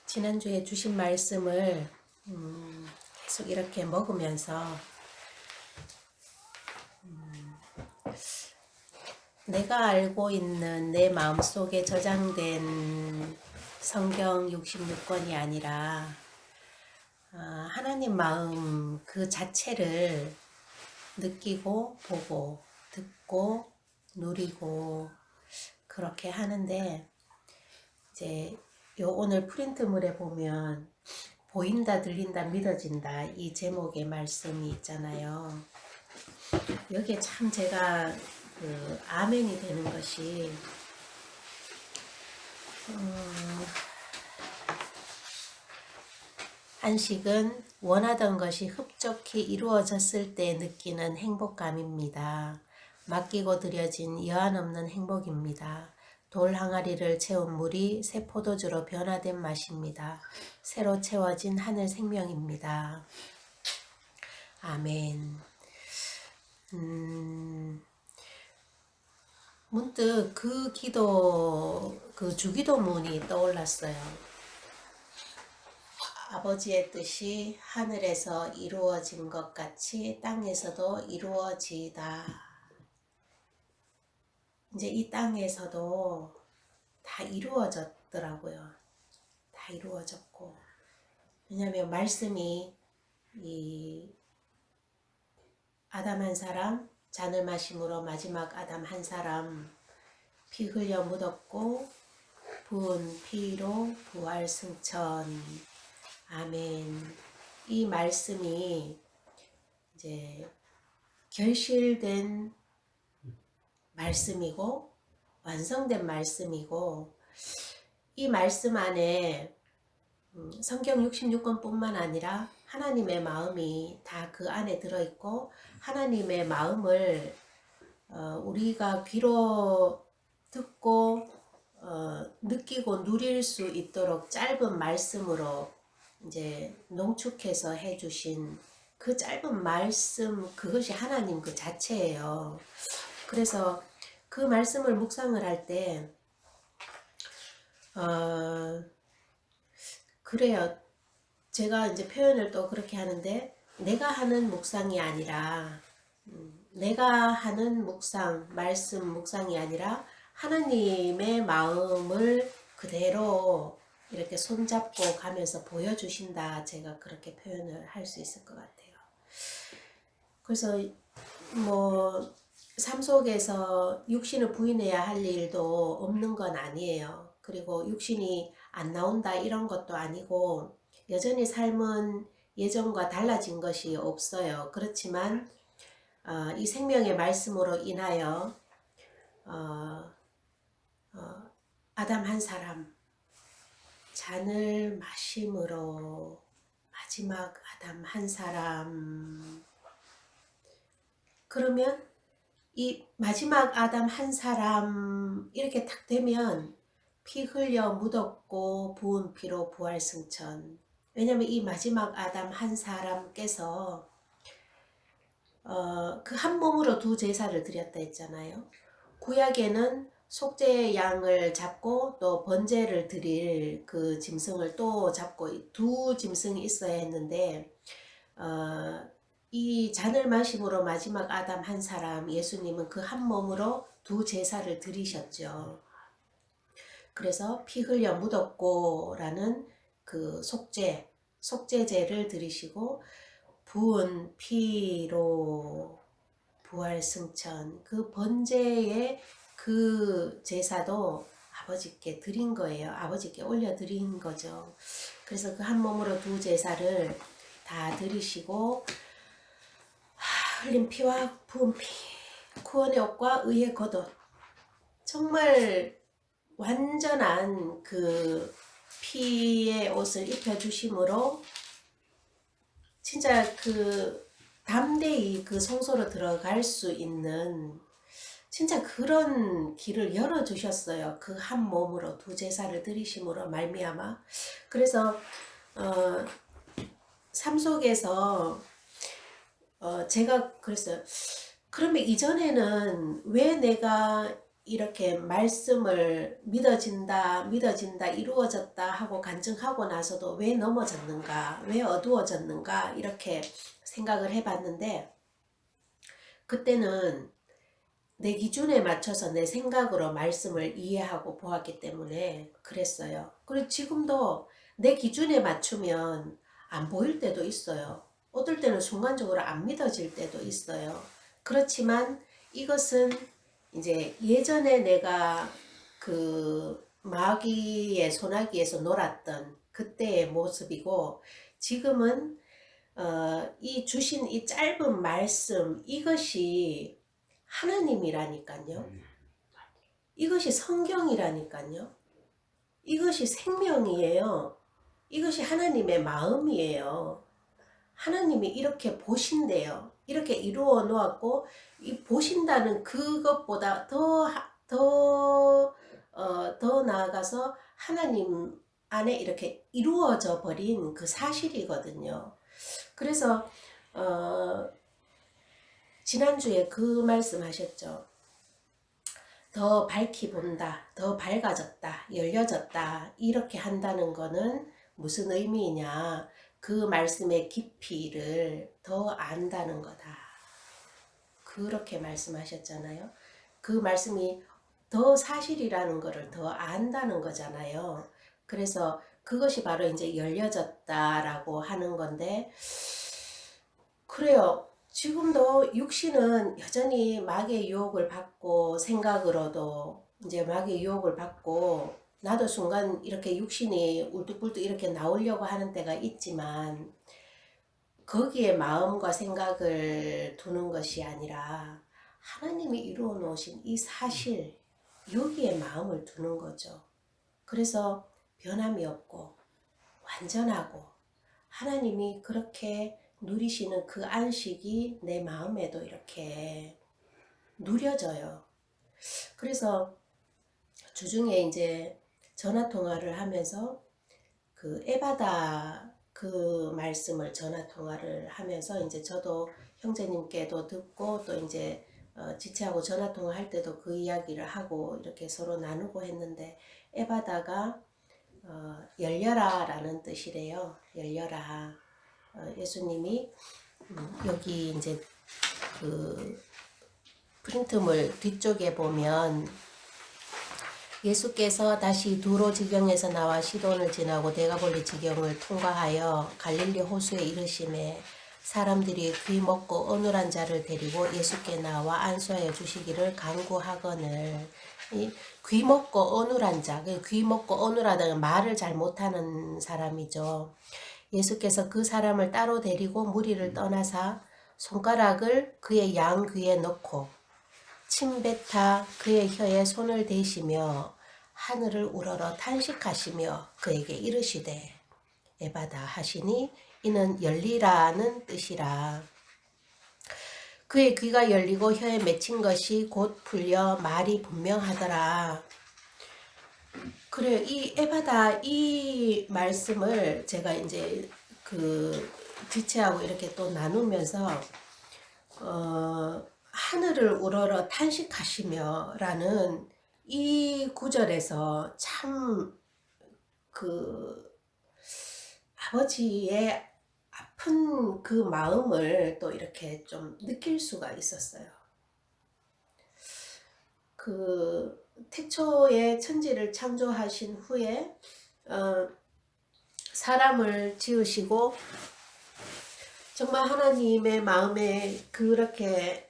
지난주에 주신 말씀을 계속 이렇게 먹으면서 내가 알고 있는 내 마음속에 저장된 성경 66권이 아니라 하나님 마음 그 자체를 느끼고 보고 듣고 누리고 그렇게 하는데, 이제 요 오늘 프린트물에 보면 보인다 들린다 믿어진다 이 제목의 말씀이 있잖아요. 여기에 참 제가 아멘이 되는 것이, 안식은 원하던 것이 흡족히 이루어졌을 때 느끼는 행복감입니다. 맡기고 드려진 여한 없는 행복입니다. 돌 항아리를 채운 물이 새 포도주로 변화된 맛입니다. 새로 채워진 하늘 생명입니다. 아멘. 문득 그 주기도문이 떠올랐어요. 아버지의 뜻이 하늘에서 이루어진 것 같이 땅에서도 이루어지다. 이제 이 땅에서도 다 이루어졌더라고요. 다 이루어졌고. 왜냐하면 말씀이 이 아담 한 사람, 잔을 마심으로 마지막 아담 한 사람, 피 흘려 묻었고 부은 피로 부활 승천. 아멘. 이 말씀이 이제 결실된 말씀이고 완성된 말씀이고, 이 말씀 안에 성경 66권 뿐만 아니라 하나님의 마음이 다 그 안에 들어있고, 하나님의 마음을 우리가 귀로 듣고 느끼고 누릴 수 있도록 짧은 말씀으로 이제 농축해서 해주신 그 짧은 말씀, 그것이 하나님 그 자체예요. 그래서 그 말씀을 묵상을 할 때 그래요. 제가 이제 표현을 또 그렇게 하는데, 내가 하는 묵상이 아니라 내가 하는 묵상, 말씀 묵상이 아니라 하나님의 마음을 그대로 이렇게 손잡고 가면서 보여주신다. 제가 그렇게 표현을 할 수 있을 것 같아요. 그래서 뭐 삶 속에서 육신을 부인해야 할 일도 없는 건 아니에요. 그리고 육신이 안 나온다 이런 것도 아니고, 여전히 삶은 예전과 달라진 것이 없어요. 그렇지만 이 생명의 말씀으로 인하여 아담 한 사람, 잔을 마심으로 마지막 아담 한 사람, 그러면 이 마지막 아담 한 사람 이렇게 딱 되면 피 흘려 묻었고 부은 피로 부활 승천. 왜냐하면 이 마지막 아담 한 사람께서 그 한 몸으로 두 제사를 드렸다 했잖아요. 구약에는 속죄의 양을 잡고 또 번제를 드릴 그 짐승을 또 잡고 두 짐승이 있어야 했는데, 이 잔을 마심으로 마지막 아담 한 사람 예수님은 그 한 몸으로 두 제사를 드리셨죠. 그래서 피 흘려 묻었고 라는 그 속죄제를 드리시고, 부은 피로 부활 승천, 그 번제의 그 제사도 아버지께 드린 거예요. 아버지께 올려드린 거죠. 그래서 그 한 몸으로 두 제사를 다 드리시고, 흘린 피와 부은 피, 구원의 옷과 의의 겉옷, 정말 완전한 그 피의 옷을 입혀주심으로 진짜 그 담대히 그 성소로 들어갈 수 있는 진짜 그런 길을 열어주셨어요. 그 한 몸으로 두 제사를 드리심으로 말미암아. 그래서 삶 속에서 제가 그랬어요. 그러면 이전에는 왜 내가 이렇게 말씀을 믿어진다, 이루어졌다 하고 간증하고 나서도 왜 넘어졌는가, 왜 어두워졌는가, 이렇게 생각을 해봤는데, 그때는 내 기준에 맞춰서 내 생각으로 말씀을 이해하고 보았기 때문에 그랬어요. 그리고 지금도 내 기준에 맞추면 안 보일 때도 있어요. 어떨 때는 순간적으로 안 믿어질 때도 있어요. 그렇지만 이것은 이제 예전에 내가 그 마귀의 소나기에서 놀았던 그때의 모습이고, 지금은 이 주신 이 짧은 말씀, 이것이 하나님이라니까요. 이것이 성경이라니까요. 이것이 생명이에요. 이것이 하나님의 마음이에요. 하나님이 이렇게 보신대요. 이렇게 이루어 놓았고, 이 보신다는 그것보다 더 나아가서 하나님 안에 이렇게 이루어져 버린 그 사실이거든요. 그래서 지난주에 그 말씀 하셨죠. 더 밝히 본다, 더 밝아졌다, 열려졌다, 이렇게 한다는 거는 무슨 의미이냐? 그 말씀의 깊이를 더 안다는 거다. 그렇게 말씀하셨잖아요. 그 말씀이 더 사실이라는 것을 더 안다는 거잖아요. 그래서 그것이 바로 이제 열려졌다라고 하는 건데, 그래요. 지금도 육신은 여전히 마귀의 유혹을 받고, 생각으로도 이제 마귀의 유혹을 받고, 나도 순간 이렇게 육신이 울뚝불뚝 이렇게 나오려고 하는 때가 있지만, 거기에 마음과 생각을 두는 것이 아니라 하나님이 이루어 놓으신 이 사실, 여기에 마음을 두는 거죠. 그래서 변함이 없고 완전하고, 하나님이 그렇게 누리시는 그 안식이 내 마음에도 이렇게 누려져요. 그래서 주중에 이제 전화 통화를 하면서 그 에바다 그 말씀을 전화 통화를 하면서 이제 저도 형제님께도 듣고, 또 이제 지체하고 전화 통화할 때도 그 이야기를 하고 이렇게 서로 나누고 했는데, 에바다가 열려라 라는 뜻이래요. 열려라. 예수님이 여기 이제 그 프린트물 뒤쪽에 보면, 예수께서 다시 두로 지경에서 나와 시돈을 지나고 데가볼리 지경을 통과하여 갈릴리 호수에 이르심에, 사람들이 귀 먹고 어눌한 자를 데리고 예수께 나와 안수하여 주시기를 간구하거늘. 귀 먹고 어눌한 자, 귀 먹고 어눌하다는 말을 잘 못하는 사람이죠. 예수께서 그 사람을 따로 데리고 무리를 떠나사 손가락을 그의 양 귀에 넣고 침뱉아 그의 혀에 손을 대시며 하늘을 우러러 탄식하시며 그에게 이르시되 에바다 하시니, 이는 열리라는 뜻이라. 그의 귀가 열리고 혀에 맺힌 것이 곧 풀려 말이 분명하더라. 그래, 이 에바다 이 말씀을 제가 이제 그 지체하고 이렇게 또 나누면서 하늘을 우러러 탄식하시며 라는 이 구절에서 참 그 아버지의 아픈 그 마음을 또 이렇게 좀 느낄 수가 있었어요. 그 태초에 천지를 창조하신 후에 사람을 지으시고, 정말 하나님의 마음에 그렇게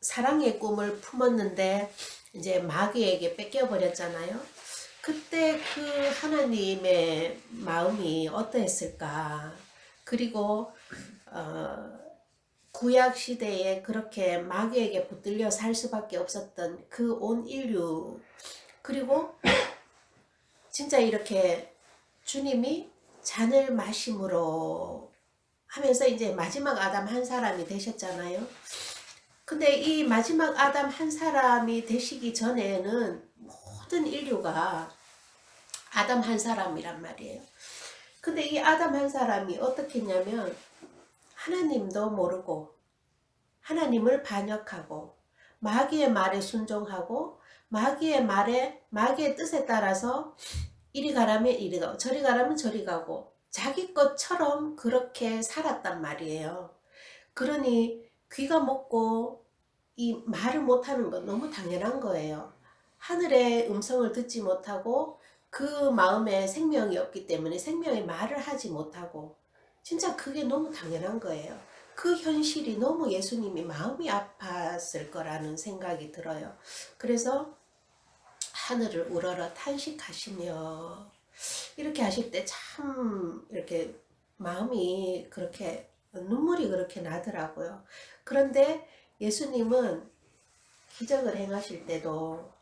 사랑의 꿈을 품었는데 이제 마귀에게 뺏겨버렸잖아요. 그때 그 하나님의 마음이 어떠했을까? 그리고 구약 시대에 그렇게 마귀에게 붙들려 살 수밖에 없었던 그 온 인류, 그리고 진짜 이렇게 주님이 잔을 마심으로 하면서 이제 마지막 아담 한 사람이 되셨잖아요. 근데 이 마지막 아담 한 사람이 되시기 전에는 모든 인류가 아담 한 사람이란 말이에요. 근데 이 아담 한 사람이 어떻게 했냐면, 하나님도 모르고 하나님을 반역하고 마귀의 말에 순종하고 마귀의 뜻에 따라서 이리 가라면 이리 가고 저리 가라면 저리 가고 자기 것처럼 그렇게 살았단 말이에요. 그러니 귀가 먹고 이 말을 못하는 건 너무 당연한 거예요. 하늘의 음성을 듣지 못하고 그 마음에 생명이 없기 때문에 생명의 말을 하지 못하고 진짜 그게 너무 당연한 거예요. 그 현실이 너무 예수님이 마음이 아팠을 거라는 생각이 들어요. 그래서 하늘을 우러러 탄식하시며 이렇게 하실 때 참 이렇게 마음이 그렇게 눈물이 그렇게 나더라고요. 그런데 예수님은 기적을 행하실 때도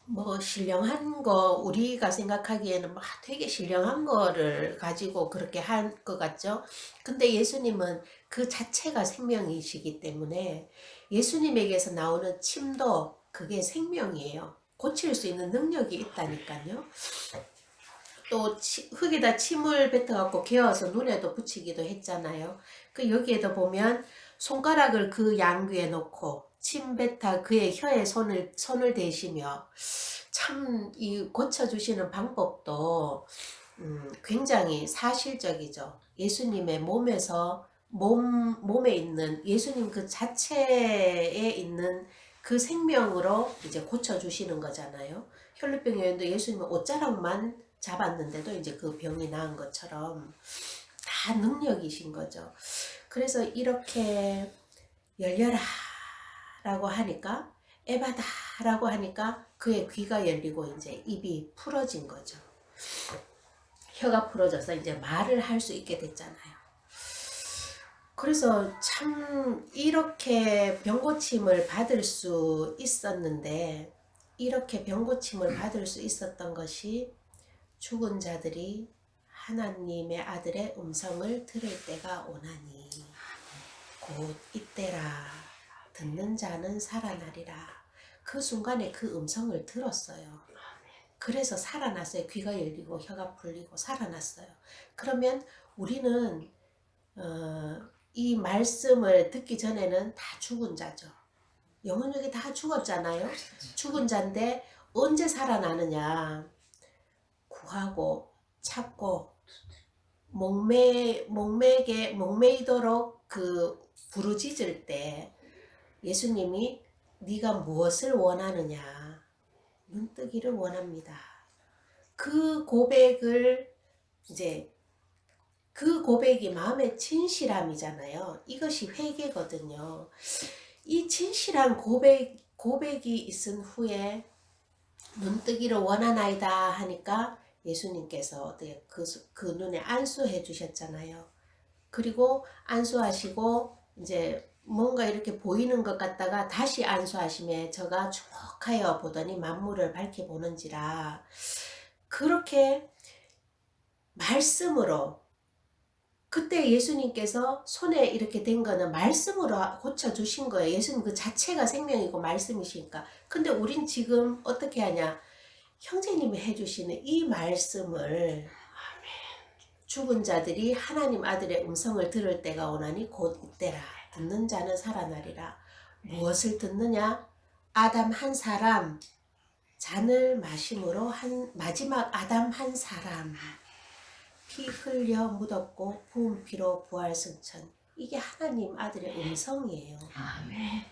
뭐 신령한 거 우리가 생각하기에는 막 되게 신령한 거를 가지고 그렇게 할 것 같죠. 근데 예수님은 그 자체가 생명이시기 때문에 예수님에게서 나오는 침도 그게 생명이에요. 고칠 수 있는 능력이 있다니까요. 또 흙에다 침을 뱉어갖고 개어서 눈에도 붙이기도 했잖아요. 그 여기에도 보면 손가락을 그 양귀에 놓고 침 뱉어 그의 혀에 손을 대시며 참 이 고쳐주시는 방법도 굉장히 사실적이죠. 예수님의 몸에 있는 예수님 그 자체에 있는 그 생명으로 이제 고쳐주시는 거잖아요. 혈루병 여인도 예수님은 옷자락만 잡았는데도 이제 그 병이 나은 것처럼 다 능력이신 거죠. 그래서 이렇게 열려라 라고 하니까 에바다 라고 하니까 그의 귀가 열리고 이제 입이 풀어진 거죠. 혀가 풀어져서 이제 말을 할 수 있게 됐잖아요. 그래서 참 이렇게 병고침을 받을 수 있었는데 이렇게 병고침을 받을 수 있었던 것이 죽은 자들이 하나님의 아들의 음성을 들을 때가 오나니 곧 이때라 듣는 자는 살아나리라. 그 순간에 그 음성을 들었어요. 그래서 살아났어요. 귀가 열리고 혀가 풀리고 살아났어요. 그러면 우리는 이 말씀을 듣기 전에는 다 죽은 자죠. 영혼력이 다 죽었잖아요. 죽은 자인데 언제 살아나느냐. 구하고 찾고 목매이도록 그 부르짖을 때 예수님이 네가 무엇을 원하느냐. 눈뜨기를 원합니다. 그 고백을 이제 그 고백이 마음의 진실함이잖아요. 이것이 회개거든요. 이 진실한 고백이 있은 후에 눈뜨기를 원하나이다 하니까 예수님께서 그 눈에 안수해 주셨잖아요. 그리고 안수하시고 이제 뭔가 이렇게 보이는 것 같다가 다시 안수하심에 저가 주목하여 보더니 만물을 밝히 보는지라. 그렇게 말씀으로 그때 예수님께서 손에 이렇게 된 거는 말씀으로 고쳐주신 거예요. 예수님 그 자체가 생명이고 말씀이시니까. 근데 우린 지금 어떻게 하냐. 형제님이 해주시는 이 말씀을 죽은 자들이 하나님 아들의 음성을 들을 때가 오나니 곧 이때라. 듣는 자는 살아나리라. 무엇을 듣느냐? 아담 한 사람 잔을 마심으로 마지막 아담 한 사람 피 흘려 묻었고 부은 피로 부활 승천. 이게 하나님 아들의 음성이에요. 아멘.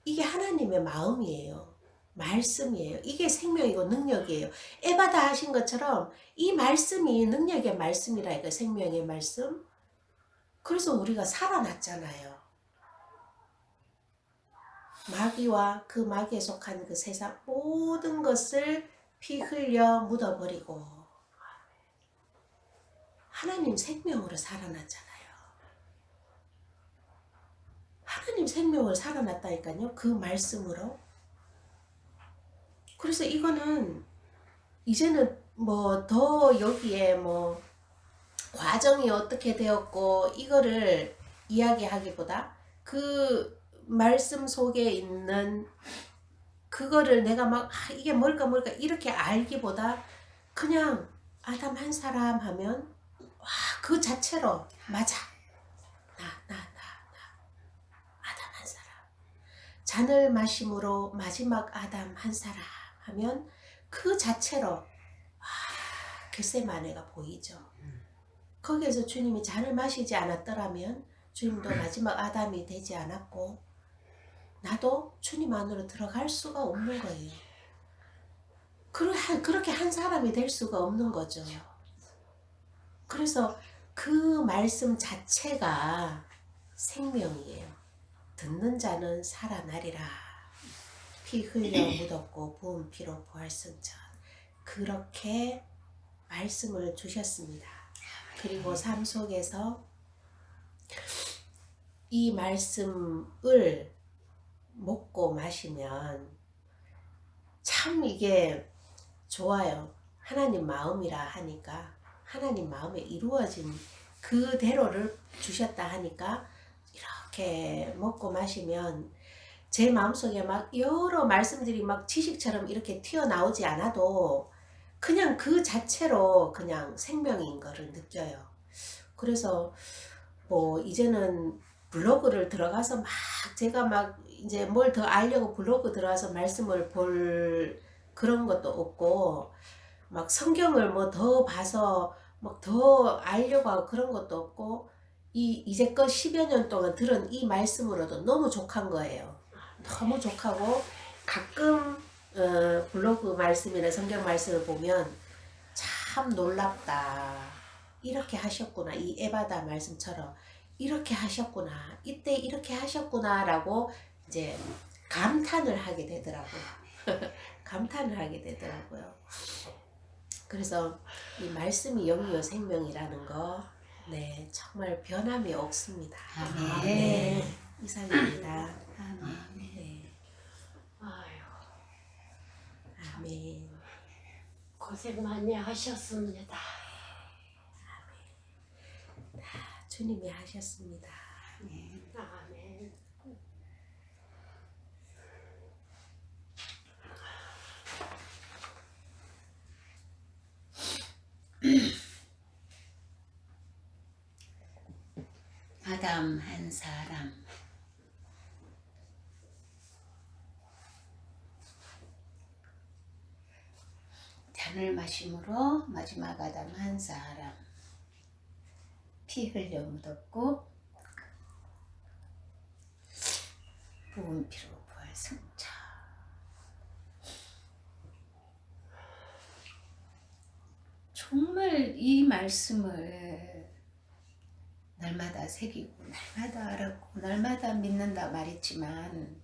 이게 하나님의 마음이에요. 말씀이에요. 이게 생명이고 능력이에요. 에바다 하신 것처럼 이 말씀이 능력의 말씀이라 이거 생명의 말씀. 그래서 우리가 살아났잖아요. 마귀와 그 마귀에 속한 그 세상 모든 것을 피 흘려 묻어버리고 하나님 생명으로 살아났잖아요. 하나님 생명을 살아났다니까요. 그 말씀으로. 그래서 이거는 이제는 뭐 더 여기에 뭐 과정이 어떻게 되었고 이거를 이야기하기보다 그 말씀 속에 있는 그거를 내가 막 이게 뭘까 이렇게 알기보다 그냥 아담 한 사람 하면 그 자체로 맞아. 나 아담 한 사람. 잔을 마심으로 마지막 아담 한 사람 하면 그 자체로 겟세마네가 보이죠. 거기에서 주님이 잔을 마시지 않았더라면 주님도 마지막 아담이 되지 않았고 나도 주님 안으로 들어갈 수가 없는 거예요. 그렇게 한 사람이 될 수가 없는 거죠. 그래서 그 말씀 자체가 생명이에요. 듣는 자는 살아나리라. 피 흘려 묻었고 부은 피로 부활승천. 그렇게 말씀을 주셨습니다. 그리고 삶 속에서 이 말씀을 먹고 마시면 참 이게 좋아요. 하나님 마음이라 하니까 하나님 마음에 이루어진 그대로를 주셨다 하니까 이렇게 먹고 마시면 제 마음속에 막 여러 말씀들이 막 지식처럼 이렇게 튀어나오지 않아도 그냥 그 자체로 그냥 생명인 거를 느껴요. 그래서 뭐 이제는 블로그를 들어가서 막 제가 막 이제 뭘 더 알려고 블로그 들어가서 말씀을 볼 그런 것도 없고 막 성경을 뭐 더 봐서 막 더 알려고 하고 그런 것도 없고 이제껏 10여 년 동안 들은 이 말씀으로도 너무 족한 거예요. 너무 족하고 가끔 블로그 말씀이나 성경 말씀을 보면 참 놀랍다. 이렇게 하셨구나. 이 에바다 말씀처럼 이렇게 하셨구나. 이때 이렇게 하셨구나 라고 이제 감탄을 하게 되더라고요. 감탄을 하게 되더라고요. 그래서 이 말씀이 영이요 생명이라는 거, 네, 정말 변함이 없습니다. 아멘. 네, 이상입니다. 아멘. 네, 아유, 아멘. 고생 많이 하셨습니다. 주님이 하셨습니다. 아멘. 아담 한 사람. 잔을 마심으로 마지막 아담 한 사람. 피 흘려 묻었고 부은 피로 부활승천. 정말 이 말씀을 날마다 새기고 날마다 알았고 날마다 믿는다 말했지만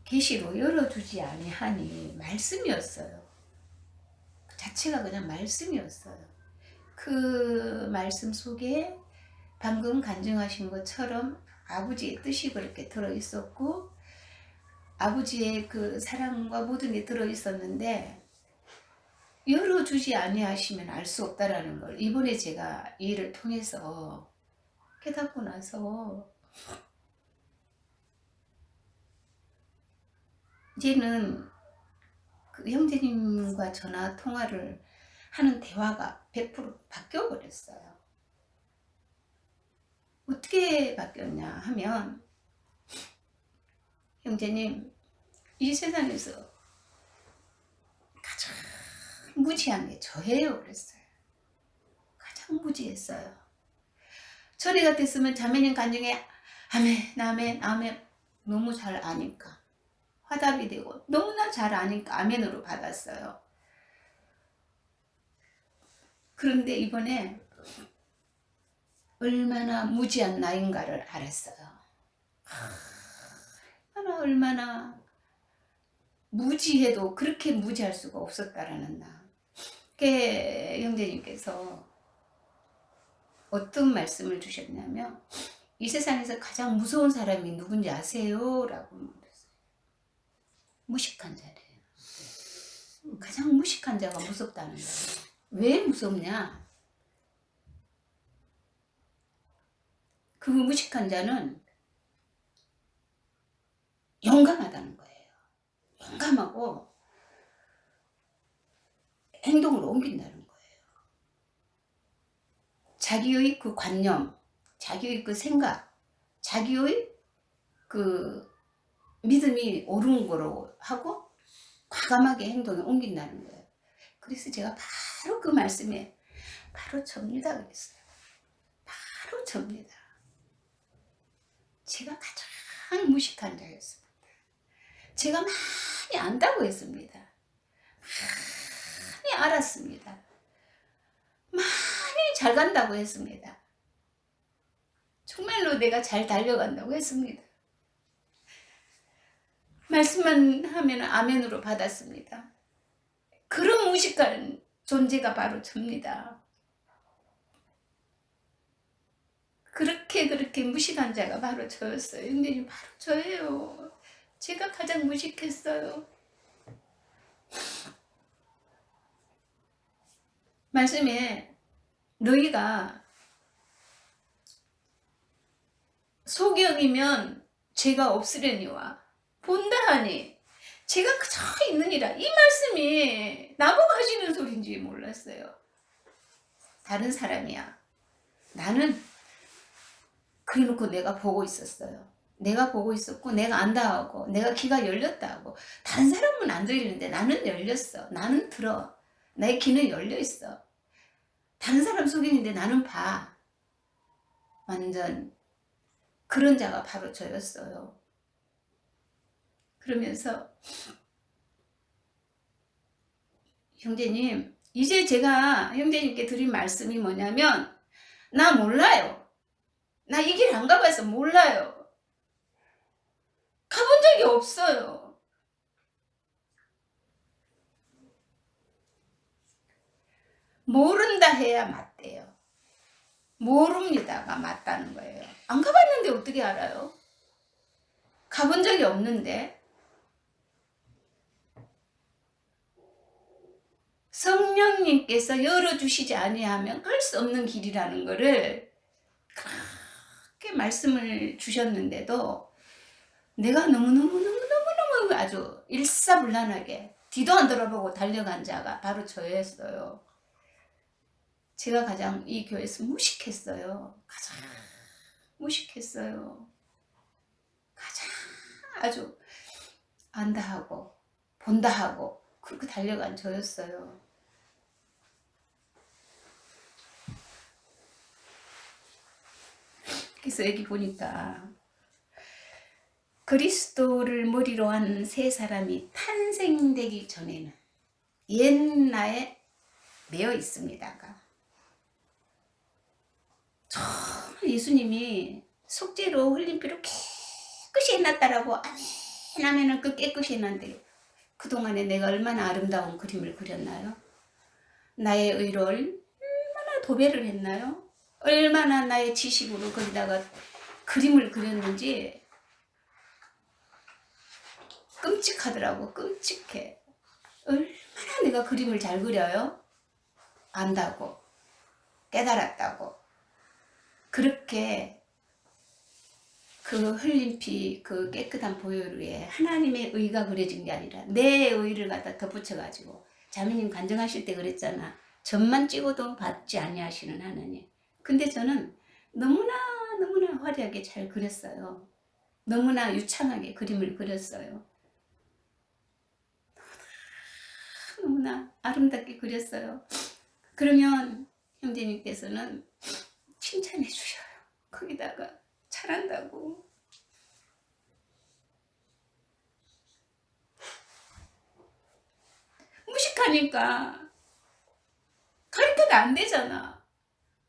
계시로 열어주지 아니하니 말씀이었어요. 그 자체가 그냥 말씀이었어요. 그 말씀 속에 방금 간증하신 것처럼 아버지의 뜻이 그렇게 들어있었고 아버지의 그 사랑과 모든 게 들어있었는데 열어주지 아니하시면 알 수 없다라는 걸 이번에 제가 이 일을 통해서 깨닫고 나서 이제는 그 형제님과 전화 통화를 하는 대화가 100% 바뀌어 버렸어요. 어떻게 바뀌었냐 하면 형제님 이 세상에서 가장 무지한 게 저예요 그랬어요. 가장 무지했어요. 전에 같았으면 자매님 간증에 아멘 아멘 아멘 너무 잘 아니까 화답이 되고 너무나 잘 아니까 아멘으로 받았어요. 그런데 이번에 얼마나 무지한 나인가를 알았어요. 얼마나 무지해도 그렇게 무지할 수가 없었다라는 나. 그게 형제님께서 어떤 말씀을 주셨냐면 이 세상에서 가장 무서운 사람이 누군지 아세요? 라고 물었어요. 무식한 자래요. 가장 무식한 자가 무섭다는 거예요. 왜 무섭냐? 그 무식한 자는 용감하다는 거예요. 용감하고 행동을 옮긴다는 거예요. 자기의 그 관념, 자기의 그 생각, 자기의 그 믿음이 옳은 거로 하고 과감하게 행동에 옮긴다는 거예요. 그래서 제가 바로 그 말씀에 바로 접니다 그랬어요. 바로 접니다. 제가 가장 무식한 자였습니다. 제가 많이 안다고 했습니다. 많이 알았습니다. 많이 잘 간다고 했습니다. 정말로 내가 잘 달려간다고 했습니다. 말씀만 하면 아멘으로 받았습니다. 그런 무식한 존재가 바로 접니다. 그렇게 무식한 자가 바로 저였어요. 형제님, 바로 저예요. 제가 가장 무식했어요. 말씀에 너희가 소경이면 죄가 없으려니와 본다 하니 제가 그저 있느니라. 이 말씀이 나보고 하시는 소리인지 몰랐어요. 다른 사람이야. 나는 그래놓고 내가 보고 있었어요. 내가 보고 있었고 내가 안다 하고 내가 귀가 열렸다 하고 다른 사람은 안 들리는데 나는 열렸어. 나는 들어. 나의 귀는 열려 있어. 다른 사람 소경인데 나는 봐. 완전 그런 자가 바로 저였어요. 그러면서 형제님, 이제 제가 형제님께 드린 말씀이 뭐냐면 나 몰라요. 나 이 길 안 가봐서 몰라요. 가본 적이 없어요. 모른다 해야 맞대요. 모릅니다가 맞다는 거예요. 안 가봤는데 어떻게 알아요? 가본 적이 없는데. 성령님께서 열어주시지 아니하면 갈 수 없는 길이라는 거를 그렇게 말씀을 주셨는데도 내가 너무너무 아주 일사불란하게 뒤도 안 돌아보고 달려간 자가 바로 저였어요. 제가 가장 이 교회에서 무식했어요. 가장 무식했어요. 가장 아주 안다 하고 본다 하고 그렇게 달려간 저였어요. 그래서 여기 보니까 그리스도를 머리로 한 세 사람이 탄생되기 전에는 옛날에 매여 있습니다가 정말 예수님이 속죄로 흘린 피로 깨끗이 해놨다라고 아멘 하면은 그 깨끗이 해놨는데 그동안에 내가 얼마나 아름다운 그림을 그렸나요? 나의 의로 얼마나 도배를 했나요? 얼마나 나의 지식으로 거기다가 그림을 그렸는지 끔찍하더라고. 끔찍해. 얼마나 내가 그림을 잘 그려요? 안다고 깨달았다고 그렇게 그 흘린 피, 그 깨끗한 보혈 위에 하나님의 의가 그려진 게 아니라 내 의를 갖다 덧붙여가지고 자매님 간증하실 때 그랬잖아. 점만 찍어도 받지 아니하시는 하나님. 근데 저는 너무나 화려하게 잘 그렸어요. 너무나 유창하게 그림을 그렸어요. 너무나 아름답게 그렸어요. 그러면 형제님께서는 칭찬해 주셔요. 거기다가 잘한다고. 무식하니까 가르쳐도 안 되잖아.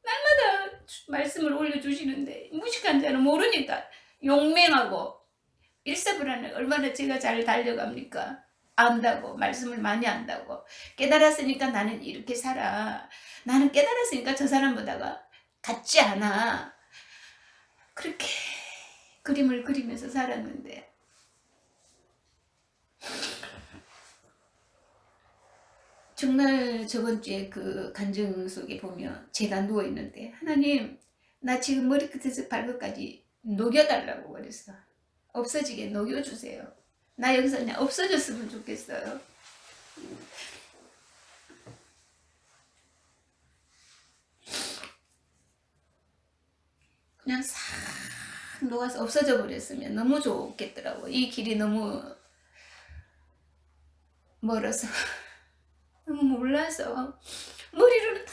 날마다 말씀을 올려주시는데 무식한 자는 모르니까 용맹하고 일사불란해. 얼마나 제가 잘 달려갑니까? 안다고 말씀을 많이 안다고 깨달았으니까 나는 이렇게 살아. 나는 깨달았으니까 저 사람보다가 같지 않아. 그렇게 그림을 그리면서 살았는데 정말 저번 주에 그 간증 속에 보면 제가 누워있는데 하나님 나 지금 머리끝에서 발끝까지 녹여달라고 그랬어. 없어지게 녹여주세요. 나 여기서 그냥 없어졌으면 좋겠어요. 그냥 싹 녹아서 없어져 버렸으면 너무 좋겠더라고. 이 길이 너무 멀어서 너무 몰라서 머리로는 다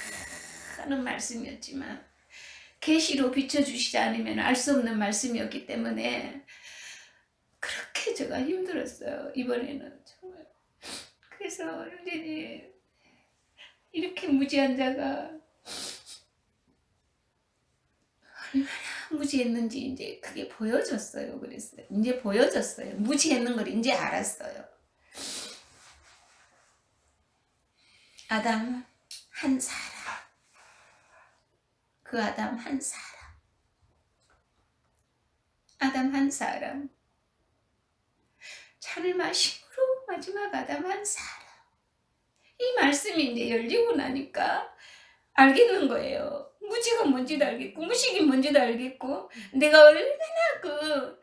하는 말씀이었지만 계시로 비춰주시지 않으면 알 수 없는 말씀이었기 때문에 그렇게 제가 힘들었어요. 이번에는 정말. 그래서 형제님, 이렇게 무지한 자가 얼마나 무지했는지 이제 그게 보여졌어요. 그랬어요. 이제 보여졌어요. 무지했는 걸 이제 알았어요. 아담 한 사람, 그 아담 한 사람, 아담 한 사람, 잔을 마심으로 마지막 아담 한 사람. 이 말씀이 이제 열리고 나니까 알겠는 거예요. 무지가 뭔지도 알겠고 무식이 뭔지도 알겠고 내가 얼마나 그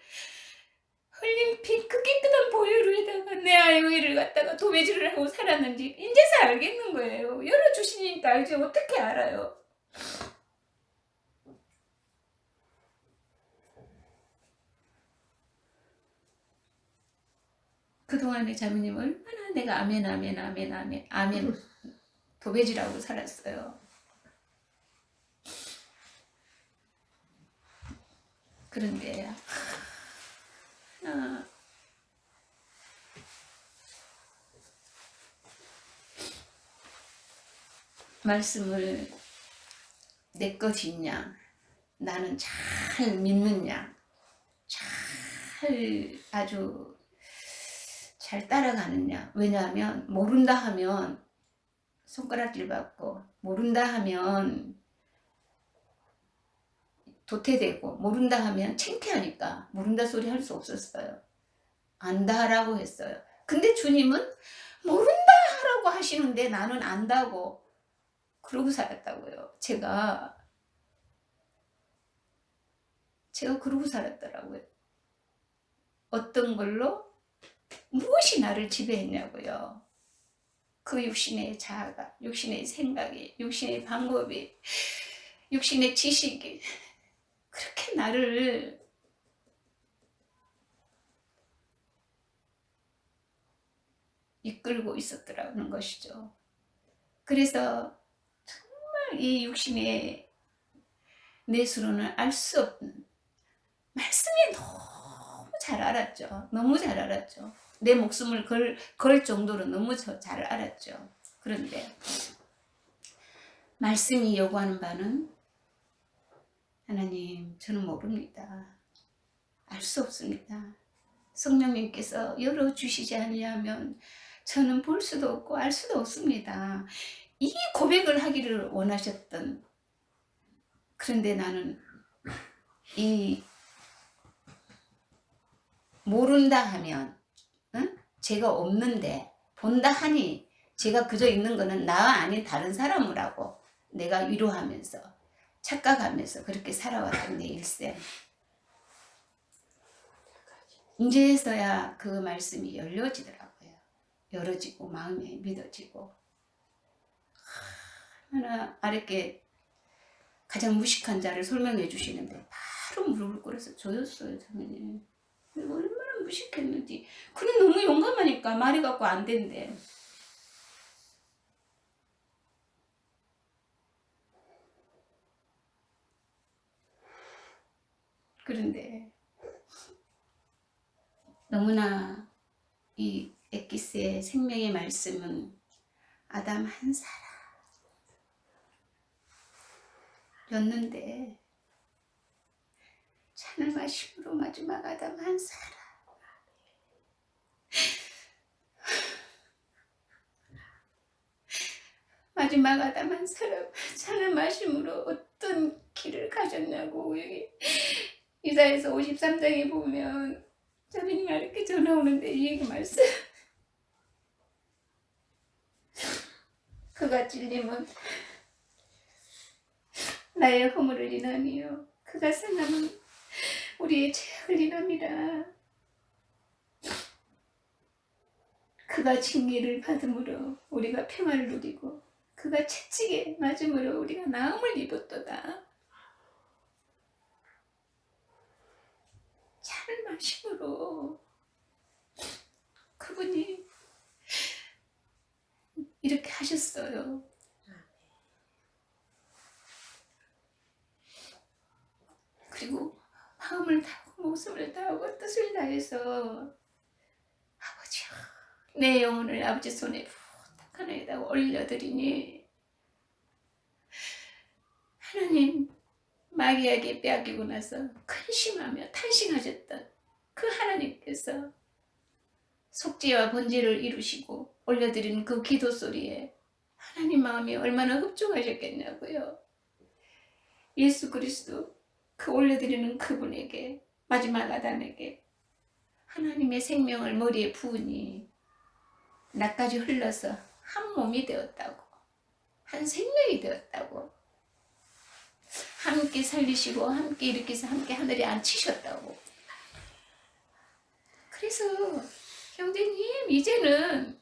흘린 피 그 깨끗한 보혈로에다가 내 아이를 갖다가 도배질을 하고 살았는지 이제서 알겠는 거예요. 열어주시니까 알지 어떻게 알아요. 그동안에 자매님 얼마나 내가 아멘 아멘 아멘 아멘 아멘 도배질하고 살았어요. 그런데 하나 말씀을 내 것이냐, 나는 잘 믿느냐, 잘 아주 잘 따라가느냐. 왜냐하면 모른다 하면 손가락질 받고 모른다 하면 도태되고 모른다 하면 창피하니까 모른다 소리 할 수 없었어요. 안다라고 했어요. 근데 주님은 모른다 하라고 하시는데 나는 안다고 그러고 살았다고요. 제가 그러고 살았더라고요. 어떤 걸로 무엇이 나를 지배했냐고요. 그 육신의 자아가, 육신의 생각이, 육신의 방법이, 육신의 지식이 그렇게 나를 이끌고 있었더라는 것이죠. 그래서 정말 이 육신의 내수로는 알 수 없는 말씀이 너무 잘 알았죠. 너무 잘 알았죠. 내 목숨을 걸 정도로 너무 잘 알았죠. 그런데 말씀이 요구하는 바는 하나님, 저는 모릅니다. 알 수 없습니다. 성령님께서 열어주시지 않으면 저는 볼 수도 없고 알 수도 없습니다. 이 고백을 하기를 원하셨던, 그런데 나는 이 모른다 하면 제가 없는데 본다 하니 제가 그저 있는 거는 나와 아닌 다른 사람이라고 내가 위로하면서 착각하면서 그렇게 살아왔던 내 일생. 이제서야 그 말씀이 열려지더라고요. 열어지고 마음에 믿어지고 얼마나 아랫게 가장 무식한 자를 설명해 주시는데 바로 무릎을 꿇어서 조였어요. 저는 얼마나 무식했는지. 그래 너무 용감하니까 말이 갖고 안 된대. 그런데 너무나 이 엑기스의 생명의 말씀은 아담 한 사람이었는데 잔을 마심으로 마지막 아담 한 사람. 마지막 아담 한 사람 잔을 마심으로 어떤 길을 가졌냐고. 여기 이사야서 53장에 보면 자매님이 이렇게 전화 오는데 이 얘기 말씀. 그가 찔림은 나의 허물을 인하니요 그가 상함은 우리의 죄악을 인함이라. 그가 징계를 받음으로 우리가 평화를 누리고 그가 채찍에 맞음으로 우리가 나음을 입었도다. 잔을 마심으로 그분이 이렇게 하셨어요. 그리고 마음을 다하고 목숨을 다하고 뜻을 다해서 아버지여 내 영혼을 아버지 손에 부탁하나이다 올려드리니 하나님 마귀에게 빼앗기고 나서 근심하며 탄식하셨던 그 하나님께서 속죄와 번제를 이루시고 올려드리는 그 기도 소리에 하나님 마음이 얼마나 흡족하셨겠냐고요. 예수 그리스도 그 올려드리는 그분에게 마지막 아담에게 하나님의 생명을 머리에 부으니 나까지 흘러서 한 몸이 되었다고, 한 생명이 되었다고, 함께 살리시고 함께 일으키서 함께 하늘에 앉히셨다고. 그래서 형제님 이제는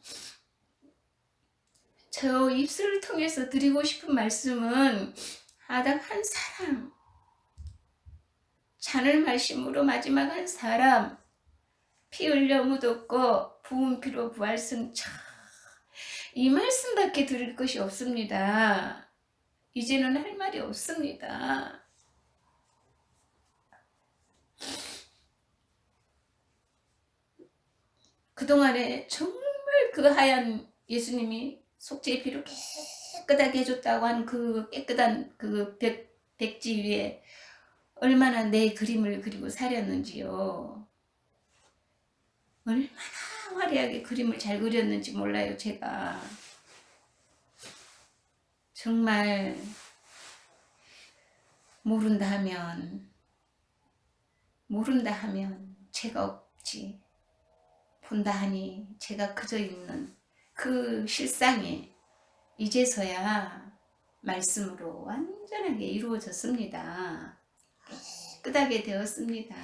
저 입술을 통해서 드리고 싶은 말씀은 아담 한 사람, 잔을 마심으로 마지막 한 사람, 피 흘려 묻었고 부은 피로 부활승차, 이 말씀밖에 들을 것이 없습니다. 이제는 할 말이 없습니다. 그동안에 정말 그 하얀 예수님이 속죄의 피로 깨끗하게 해줬다고 한 그 깨끗한 그 백지 위에 얼마나 내 그림을 그리고 살였는지요. 얼마나 화려하게 그림을 잘 그렸는지 몰라요, 제가. 정말 모른다 하면 죄가 없지. 본다 하니 제가 그저 있는 그 실상이 이제서야 말씀으로 완전하게 이루어졌습니다. 깨끗하게 되었습니다.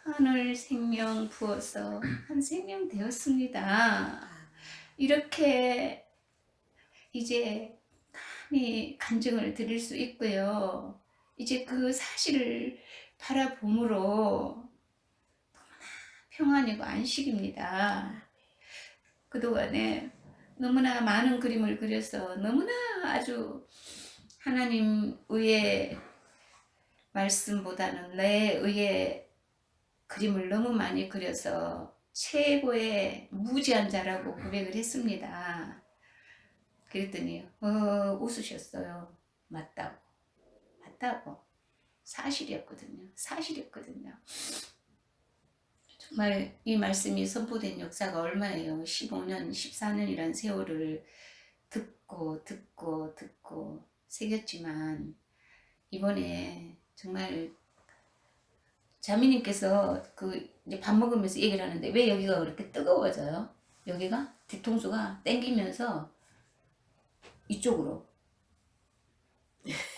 하늘 생명 부어서 한 생명 되었습니다. 이렇게 이제 감히 간증을 드릴 수 있고요. 이제 그 사실을 바라봄으로 평안이고 안식입니다. 그동안에 너무나 많은 그림을 그려서 너무나 아주 하나님 의의 말씀보다는 내 의의 그림을 너무 많이 그려서 최고의 무지한 자라고 고백을 했습니다. 그랬더니 웃으셨어요. 맞다고. 사실이었거든요. 정말 이 말씀이 선포된 역사가 얼마예요? 15년, 14년이란 세월을 듣고 새겼지만 이번에 정말 자매님께서 그 이제 밥 먹으면서 얘기를 하는데 왜 여기가 그렇게 뜨거워져요? 여기가 뒤통수가 땡기면서 이쪽으로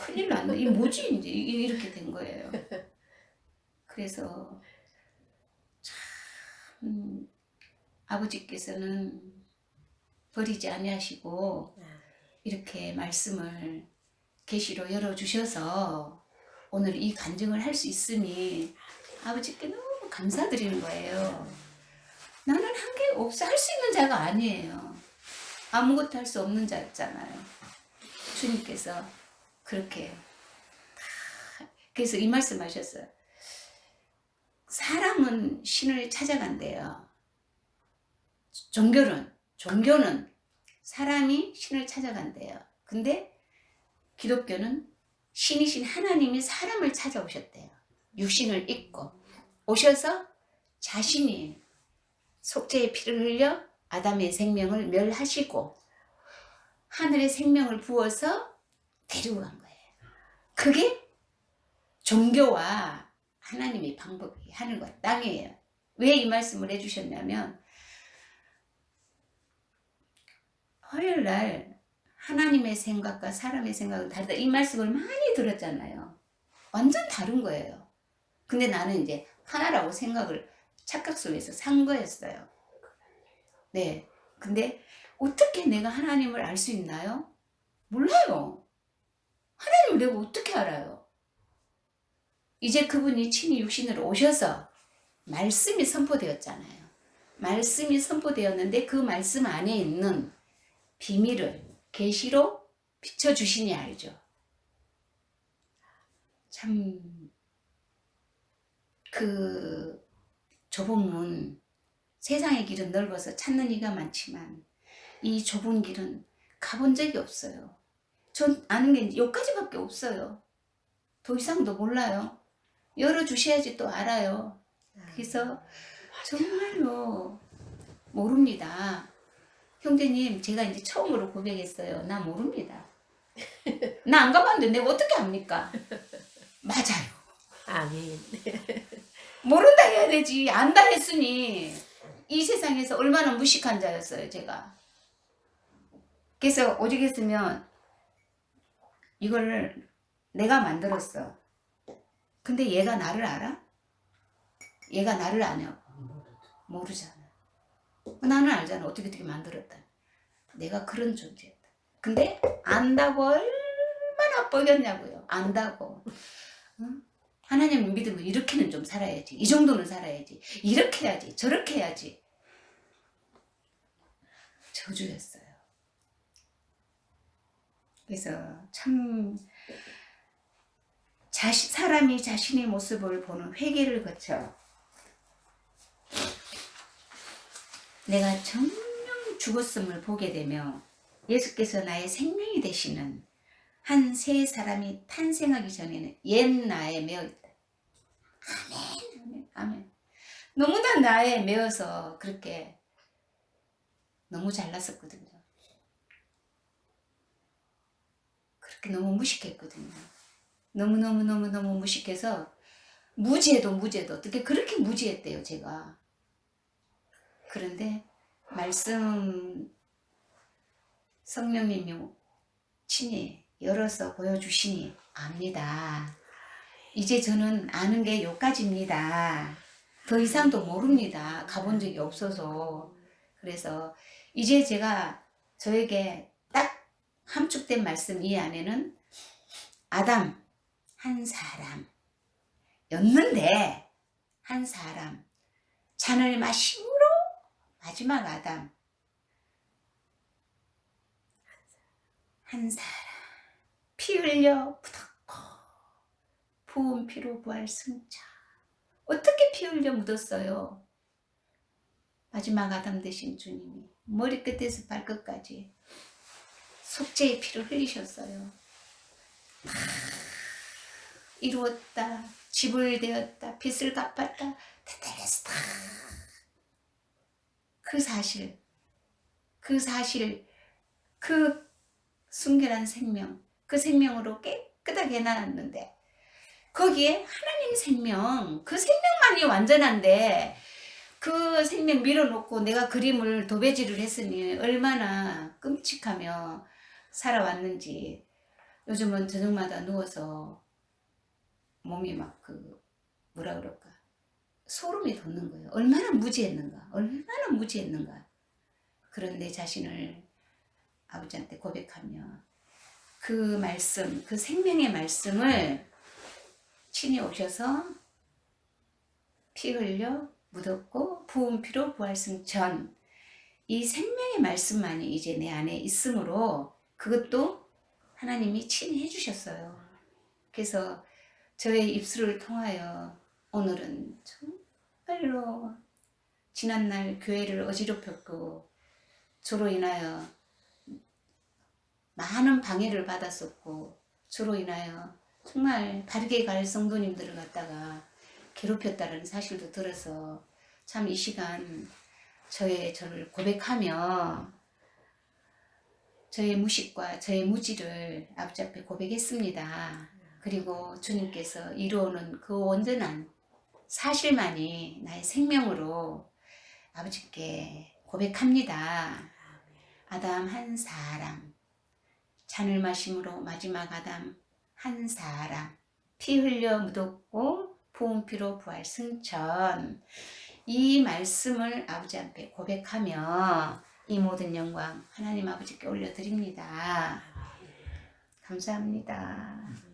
큰일 났네. 이게 뭐지? 이제 이렇게 된 거예요. 그래서 참 아버지께서는 버리지 아니하시고 이렇게 말씀을 계시로 열어주셔서 오늘 이 간증을 할 수 있으니 아버지께 너무 감사드리는 거예요. 나는 한 게 없어. 할 수 있는 자가 아니에요. 아무것도 할 수 없는 자였잖아요. 주님께서 그렇게 그래서 이 말씀 하셨어요. 사람은 신을 찾아간대요. 종교는 사람이 신을 찾아간대요. 근데 기독교는 신이신 하나님이 사람을 찾아오셨대요. 육신을 입고 오셔서 자신이 속죄의 피를 흘려 아담의 생명을 멸하시고 하늘의 생명을 부어서 데리고 간 거예요. 그게 종교와 하나님의 방법이 하늘과 땅이에요. 왜 이 말씀을 해주셨냐면 화요일날 하나님의 생각과 사람의 생각은 다르다. 이 말씀을 많이 들었잖아요. 완전 다른 거예요. 근데 나는 이제 하나라고 생각을 착각 속에서 산 거였어요. 네. 근데 어떻게 내가 하나님을 알 수 있나요? 몰라요. 하나님을 내가 어떻게 알아요? 이제 그분이 친히 육신으로 오셔서 말씀이 선포되었잖아요. 말씀이 선포되었는데 그 말씀 안에 있는 비밀을 계시로 비춰주시니 알죠. 참 그 좁은 문, 세상의 길은 넓어서 찾는 이가 많지만 이 좁은 길은 가본 적이 없어요. 전 아는 게 여기까지밖에 없어요. 더 이상도 몰라요. 열어주셔야지 또 알아요. 그래서 정말로 모릅니다. 형제님, 제가 이제 처음으로 고백했어요. 나 모릅니다. 나 안 가봤는데 내가 어떻게 압니까? 맞아요. 아멘. 모른다 해야 되지. 안다 했으니 이 세상에서 얼마나 무식한 자였어요, 제가. 그래서 오직 했으면 이걸 내가 만들었어. 근데 얘가 나를 알아? 얘가 나를 아냐고. 모르잖아. 나는 알잖아. 어떻게 만들었다. 내가 그런 존재였다. 근데 안다고 얼마나 뻐겼냐고요. 안다고. 응? 하나님을 믿으면 이렇게는 좀 살아야지. 이 정도는 살아야지. 이렇게 해야지. 저렇게 해야지. 저주였어요. 그래서 참 사람이 자신의 모습을 보는 회개를 거쳐 내가 정녕 죽었음을 보게 되며 예수께서 나의 생명이 되시는 한 새 사람이 탄생하기 전에는 옛 나에 매어 있다. 아멘, 아멘, 아멘. 너무나 나에 매어서 그렇게 너무 잘났었거든요. 그렇게 너무 무식했거든요. 너무 무식해서 무지해도 어떻게 그렇게 무지했대요, 제가. 그런데 말씀 성령님이 친히 열어서 보여주시니 압니다. 이제 저는 아는 게 여기까지입니다. 더 이상도 모릅니다. 가본 적이 없어서. 그래서 이제 제가 저에게 딱 함축된 말씀 이 안에는 아담 한 사람였는데 한 사람 잔을 마심으로 마지막 아담 한 사람 피 흘려 묻었고 부은 피로 부활 승자. 어떻게 피 흘려 묻었어요? 마지막 아담 되신 주님이 머리끝에서 발끝까지 속죄의 피를 흘리셨어요. 이루었다. 집을 되었다. 빚을 갚았다. 대탈했다. 그 사실, 그 순결한 생명, 그 생명으로 깨끗하게 해놨는데 거기에 하나님 생명, 그 생명만이 완전한데 그 생명 밀어놓고 내가 그림을 도배질을 했으니 얼마나 끔찍하며 살아왔는지. 요즘은 저녁마다 누워서 몸이 막 뭐라 그럴까, 소름이 돋는 거예요. 얼마나 무지했는가. 그런 내 자신을 아버지한테 고백하며 그 말씀, 그 생명의 말씀을 친히 오셔서 피 흘려 묻었고 부은 피로 부활승천, 이 생명의 말씀만이 이제 내 안에 있으므로 그것도 하나님이 친히 해주셨어요. 그래서 저의 입술을 통하여 오늘은 정말로 지난날 교회를 어지럽혔고 저로 인하여 많은 방해를 받았었고 저로 인하여 정말 바르게 갈 성도님들을 갖다가 괴롭혔다는 사실도 들어서 참 이 시간 저를 고백하며 저의 무식과 저의 무지를 아버지 앞에 고백했습니다. 그리고 주님께서 이루어오는 그 온전한 사실만이 나의 생명으로 아버지께 고백합니다. 아담 한 사람, 잔을 마심으로 마지막 아담 한 사람, 피 흘려 묻었고 부은 피로 부활 승천, 이 말씀을 아버지 앞에 고백하며 이 모든 영광 하나님 아버지께 올려드립니다. 감사합니다.